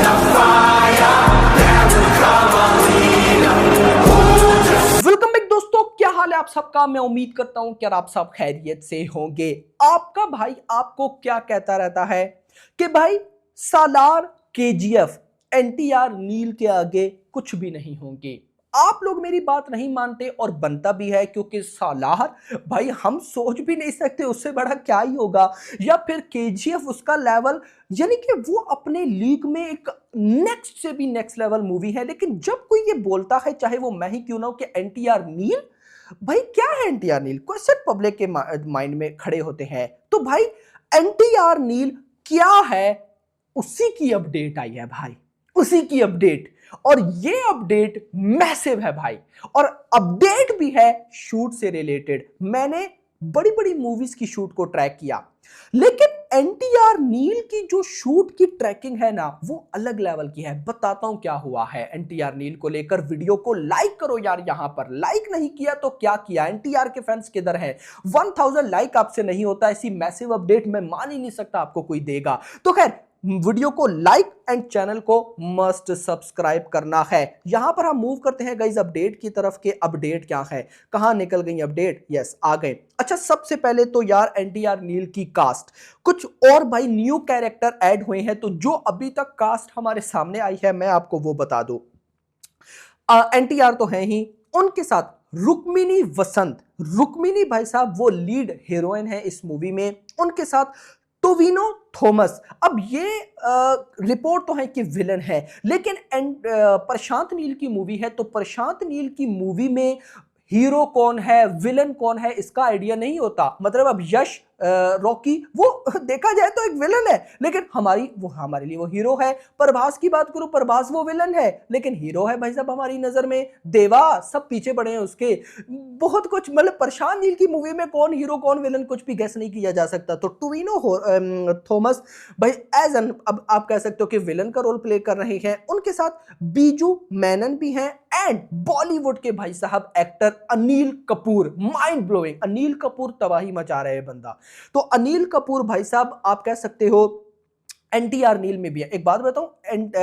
Welcome back दोस्तों, क्या हाल है आप सबका। मैं उम्मीद करता हूं कि आप सब खैरियत से होंगे। आपका भाई आपको क्या कहता रहता है कि भाई सालार, केजीएफ, एनटीआर, नील के आगे कुछ भी नहीं होंगे। आप लोग मेरी बात नहीं मानते और बनता भी है, क्योंकि सालार भाई हम सोच भी नहीं सकते उससे बड़ा क्या ही होगा, या फिर केजीएफ उसका लेवल, यानी कि वो अपने लीग में एक नेक्स्ट से भी नेक्स्ट लेवल मूवी है। लेकिन जब कोई ये बोलता है, चाहे वो मैं ही क्यों ना हो, कि एनटीआर नील, भाई क्या है एनटीआर नील, क्वेश्चन पब्लिक के माइंड में खड़े होते हैं। तो भाई एनटीआर नील क्या है, उसी की अपडेट आई है भाई, उसी की अपडेट। और ये अपडेट मैसिव है भाई, और अपडेट भी है शूट से रिलेटेड। मैंने बड़ी बड़ी मूवीज की शूट को ट्रैक किया, लेकिन एनटीआर नील की जो शूट की ट्रैकिंग है ना, वो अलग लेवल की है। बताता हूं क्या हुआ है एनटीआर नील को लेकर। वीडियो को लाइक करो यार, यहां पर लाइक नहीं किया तो क्या किया। एनटीआर के फैंस किधर है। 1000 लाइक आपसे नहीं होता, ऐसी मैसिव अपडेट मैं मान ही नहीं सकता आपको कोई देगा। तो खैर, वीडियो को लाइक एंड चैनल को मस्ट सब्सक्राइब करना है। यहां पर हम मूव करते हैं गाइस अपडेट की तरफ के। अपडेट क्या है, कहां निकल गई अपडेट। यस, आ गए। अच्छा, सबसे पहले तो यार एनटीआर नील की कास्ट, कुछ और भाई न्यू कैरेक्टर ऐड हुए हैं। तो जो अभी तक कास्ट हमारे सामने आई है, मैं आपको वो बता दूं। एनटीआर तो है ही, उनके साथ रुक्मिणी वसंत, रुक्मिणी भाई साहब वो लीड हीरोइन है इस मूवी में। उनके साथ टोविनो थॉमस। अब ये रिपोर्ट तो है कि विलन है, लेकिन प्रशांत नील की मूवी है, तो प्रशांत नील की मूवी में हीरो कौन है, विलन कौन है, इसका आइडिया नहीं होता। मतलब अब यश रॉकी, वो देखा जाए तो एक विलन है, लेकिन हमारे लिए वो हीरो है। प्रभास की बात करूं, प्रभास वो विलन है, लेकिन हीरो है भाई साहब हमारी नजर में। देवा, सब पीछे पड़े हैं उसके। बहुत कुछ, मतलब प्रशांत नील की मूवी में कौन हीरो कौन विलन कुछ भी गेस नहीं किया जा सकता। तो टोविनो थॉमस भाई एज एन, अब आप कह सकते हो कि विलन का रोल प्ले कर रहे हैं। उनके साथ बीजू मेनन भी हैं, एंड बॉलीवुड के भाई साहब actor Anil Kapoor. Mind blowing, Anil Kapoor तबाही मचा रहे हैं बंदा। तो अनिल कपूर भाई साहब आप कह सकते हो एनटीआर नील में भी है। एक बात बताऊं,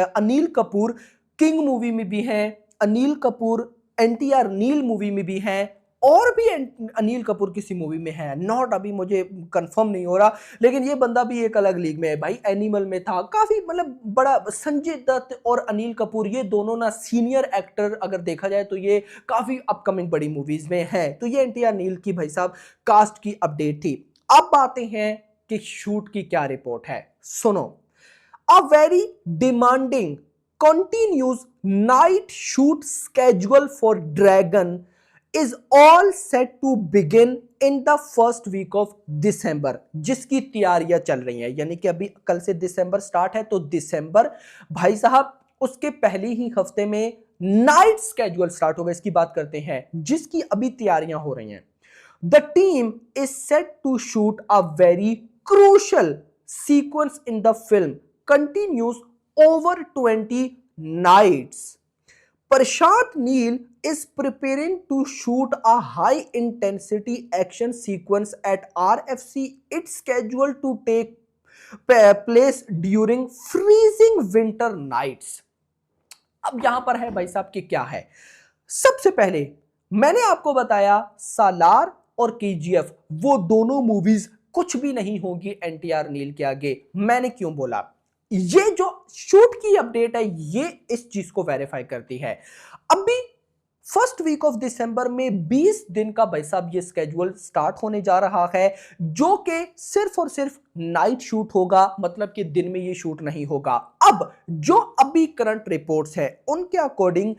अनिल कपूर किंग मूवी में भी हैं, अनिल कपूर एनटीआर नील मूवी में भी हैं, और भी अनिल कपूर किसी मूवी में है, नॉट अभी मुझे कंफर्म नहीं हो रहा। लेकिन ये बंदा भी एक अलग लीग में है भाई, एनिमल में था काफी, मतलब बड़ा। संजय दत्त और अनिल कपूर ये दोनों ना सीनियर एक्टर, अगर देखा जाए तो ये काफी अपकमिंग बड़ी मूवीज में हैं। तो ये एनटीआर नील की भाई साहब कास्ट की अपडेट थी। अब आते हैं कि शूट की क्या रिपोर्ट है, सुनो। A very demanding continuous night shoot schedule for Dragon is all set to begin in the first week of December, जिसकी तैयारियां चल रही हैं। यानी कि अभी कल से दिसंबर स्टार्ट है, तो दिसंबर भाई साहब उसके पहले ही हफ्ते में नाइट स्केड्यूल स्टार्ट होगा, इसकी बात करते हैं, जिसकी अभी तैयारियां हो रही हैं। The team is set to shoot a very crucial sequence in the film, continues over 20 nights. Prashant Neel is preparing to shoot a high intensity action sequence at RFC. It's scheduled to take place during freezing winter nights. अब यहां पर है भाई साहब कि क्या है। सबसे पहले मैंने आपको बताया सालार और केजीएफ, वो दोनों मूवीज कुछ भी नहीं होगी एनटीआर नील के आगे। मैंने क्यों बोला, ये जो शूट की अपडेट है ये इस चीज को वेरीफाई करती है। अभी फर्स्ट वीक ऑफ दिसंबर में 20 दिन का भाई साहब ये स्केड्यूल स्टार्ट होने जा रहा है, जो कि सिर्फ और सिर्फ नाइट शूट होगा, मतलब कि दिन में ये शूट नहीं होगा। अब जो अभी करंट रिपोर्ट्स है उनके अकॉर्डिंग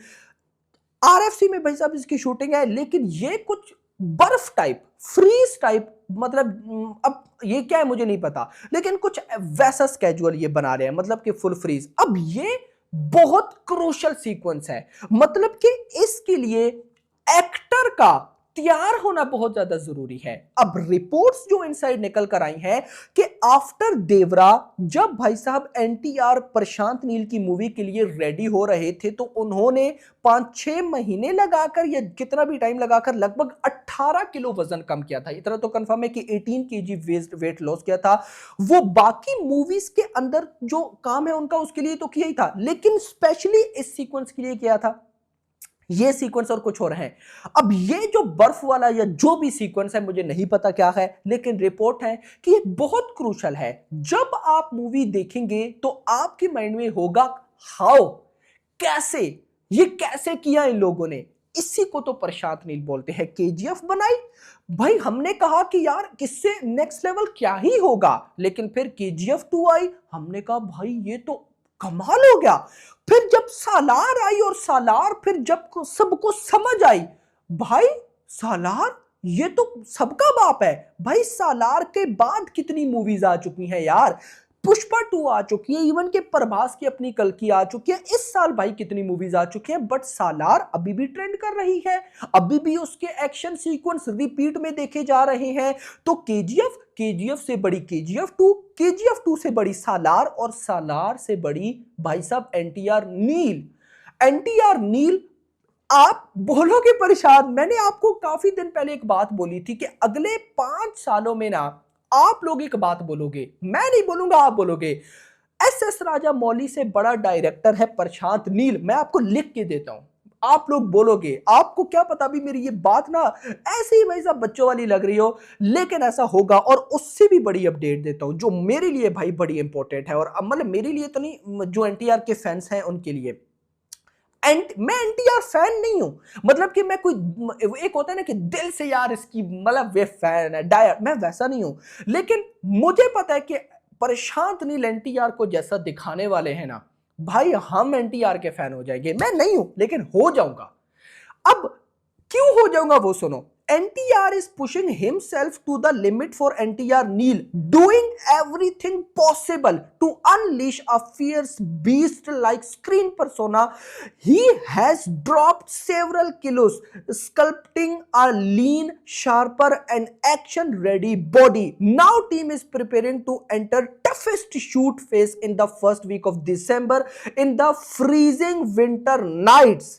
आरएफसी में भाई साहब इसकी शूटिंग है, लेकिन ये कुछ बर्फ टाइप, फ्रीज टाइप, मतलब अब ये क्या है मुझे नहीं पता, लेकिन कुछ वैसा स्केड्यूल ये बना रहे हैं, मतलब कि फुल फ्रीज। अब ये बहुत क्रूशियल सीक्वेंस है, मतलब कि इसके लिए एक्टर का तैयार होना बहुत ज्यादा जरूरी है। अब रिपोर्ट्स जो इनसाइड निकल कर आई हैं कि आफ्टर देवरा, जब भाई साहब एनटीआर प्रशांत नील की मूवी के लिए रेडी हो रहे थे तो उन्होंने 5-6 महीने लगाकर या कितना भी टाइम लगाकर लगभग 18 किलो वजन कम किया था। इतना तो कंफर्म है कि 18 केजी वेट लॉस किया था। वो बाकी मूवीज के अंदर जो काम है उनका उसके लिए तो किया ही था, लेकिन स्पेशली इस सीक्वेंस के लिए किया था। ये सीक्वेंस और कुछ और है। अब ये जो बर्फ वाला या जो भी सीक्वेंस है मुझे नहीं पता क्या है, लेकिन रिपोर्ट है कि ये बहुत क्रूशल है। जब आप मूवी देखेंगे तो आपके माइंड में होगा हाउ, कैसे, ये कैसे किया इन लोगों ने। इसी को तो प्रशांत नील बोलते हैं केजीएफ बनाई। भाई हमने कहा कि यार किससे नेक्स्ट लेवल क्या ही होगा, लेकिन फिर केजीएफ 2 आई, हमने कहा भाई ये तो कमाल हो गया। फिर जब सालार आई और सालार फिर जब सबको समझ आई, भाई सालार ये तो सबका बाप है। भाई सालार के बाद कितनी मूवीज आ चुकी हैं यार, पुष्पा 2 आ चुकी है, इवन के प्रभास की अपनी कल की आ चुकी है, इस साल भाई कितनी मूवीज आ चुकी हैं, बट सालार अभी भी ट्रेंड कर रही है, अभी भी उसके एक्शन सीक्वेंस रिपीट में देखे जा रहे हैं। तो केजीएफ से बड़ी केजीएफ 2 से बड़ी सालार, और सालार से बड़ी भाई साहब एनटीआर नील। आप बोलोगे परेशान, मैंने आपको काफी दिन पहले एक बात बोली थी कि अगले 5 सालों में ना आप लोग एक बात बोलोगे, मैं नहीं बोलूंगा, आप बोलोगे। एस राजा मौली से बड़ा डायरेक्टर है प्रशांत नील, मैं आपको लिख के देता हूं, आप लोग बोलोगे। आपको क्या पता भी मेरी ये बात ना ऐसे ही भाई साहब बच्चों वाली लग रही हो, लेकिन ऐसा होगा। और उससे भी बड़ी अपडेट देता हूं जो मेरे लिए भाई बड़ी इंपॉर्टेंट है, और मतलब मेरे लिए तो नहीं, जो एनटीआर के फैंस हैं उनके लिए। मैं एनटीआर फैन नहीं हूं, मतलब कि मैं कोई एक होता है ना कि दिल से यार इसकी मतलब वे फैन है डायर, मैं वैसा नहीं हूं। लेकिन मुझे पता है कि प्रशांत नील एनटीआर को जैसा दिखाने वाले हैं ना भाई, हम एनटीआर के फैन हो जाएंगे। मैं नहीं हूं लेकिन हो जाऊंगा। अब क्यों हो जाऊंगा वो सुनो। NTR is pushing himself to the limit for NTR Neil, doing everything possible to unleash a fierce beast-like screen persona. He has dropped several kilos, sculpting a lean, sharper, and action-ready body. Now, team is preparing to enter toughest shoot phase in the first week of December in the freezing winter nights.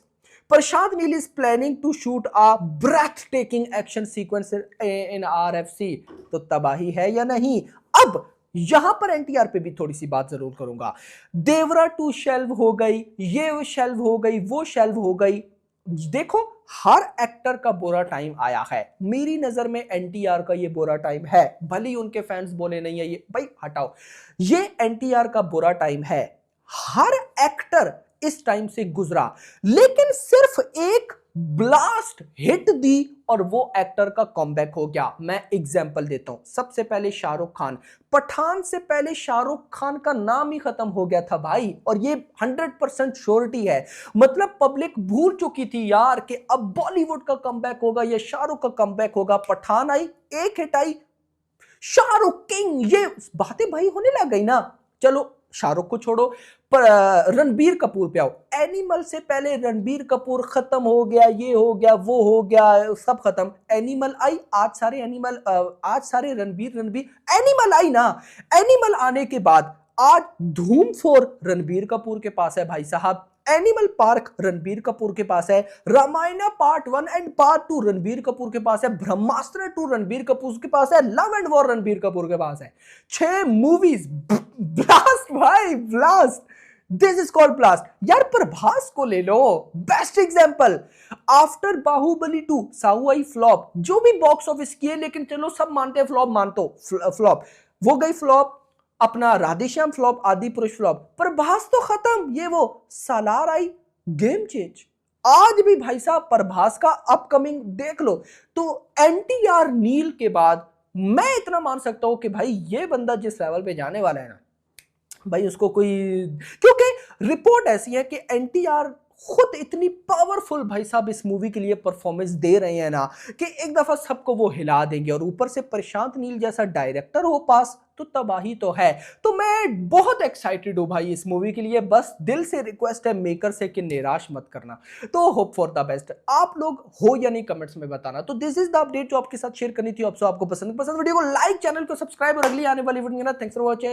Prashant Neel is planning to shoot a breathtaking action sequence in RFC. तो तबाही है या नहीं। अब यहां पर एनटीआर पे भी थोड़ी सी बात जरूर करूंगा। देवरा 2 शेल्व हो गई, ये शेल्व हो गई, वो शेल्व हो गई। देखो हर एक्टर का बुरा टाइम आया है, मेरी नजर में एनटीआर का ये बुरा टाइम है। भले ही उनके फैंस बोले नहीं है ये, भाई हटाओ, ये एनटीआर का बुरा टाइम है। हर एक्टर इस टाइम से गुजरा, लेकिन सिर्फ एक ब्लास्ट हिट दी और वो एक्टर का कमबैक हो गया। मैं एग्जांपल देता हूं, सबसे पहले शाहरुख खान। पठान से पहले शाहरुख खान का नाम ही खत्म हो गया था भाई, और ये 100% श्योरिटी है। मतलब पब्लिक भूल चुकी थी यार कि अब बॉलीवुड का कमबैक होगा या शाहरुख का कमबैक होगा। पठान आई, एक हिट आई, शाहरुख किंग, ये बातें भाई होने लग गई ना। चलो शाहरुख को छोड़ो, पर रणबीर कपूर पे आओ। एनिमल से पहले रणबीर कपूर खत्म हो गया, ये हो गया, वो हो गया, सब खत्म। एनिमल आई, आज सारे रणबीर एनिमल आई ना। एनिमल आने के बाद आज धूम 4 रणबीर कपूर के पास है भाई साहब, एनिमल पार्क रणबीर कपूर के पास है, Ramayana part 1 and part 2 Ranbir Kapoor के पास है, ब्रह्मास्त्र 2 रणबीर कपूर के पास है, love and war Ranbir Kapoor के पास है। 6 मूवीज, ब्लास्ट भाई, blast, this is called blast. यार प्रभास को ले लो, best example. After Baahubali 2 Saaho आई फ्लॉप, जो भी बॉक्स ऑफिस किए, लेकिन चलो सब मानते हैं फ्लॉप, फ्लॉप वो गई फ्लॉप। अपना राधेश्याम फ्लॉप, आदि पुरुष फ्लॉप, प्रभास तो खत्म, ये वो सालार आई, गेम चेंज। आज भी भाई साहब प्रभास का अपकमिंग देख लो। तो एनटीआर नील के बाद मैं इतना मान सकता हूं कि भाई ये बंदा जिस लेवल पे जाने वाला है ना भाई, उसको कोई, क्योंकि रिपोर्ट ऐसी है कि एनटीआर खुद इतनी पावरफुल भाई साहब इस मूवी के लिए परफॉर्मेंस दे रहे हैं ना कि एक दफा सबको वो हिला देंगे, और ऊपर से प्रशांत नील जैसा डायरेक्टर हो पास तो तबाही तो है। तो मैं बहुत एक्साइटेड हूं भाई इस मूवी के लिए। बस दिल से रिक्वेस्ट है मेकर से कि निराश मत करना। तो होप फॉर द बेस्ट। आप लोग हो या नहीं कमेंट्स में बताना। तो दिस इज द अपडेट जो आपके साथ शेयर करनी थी। आपको पसंद वीडियो को लाइक, चैनल को सब्सक्राइब और अगली आने वाली वीडियो। Thanks for watching.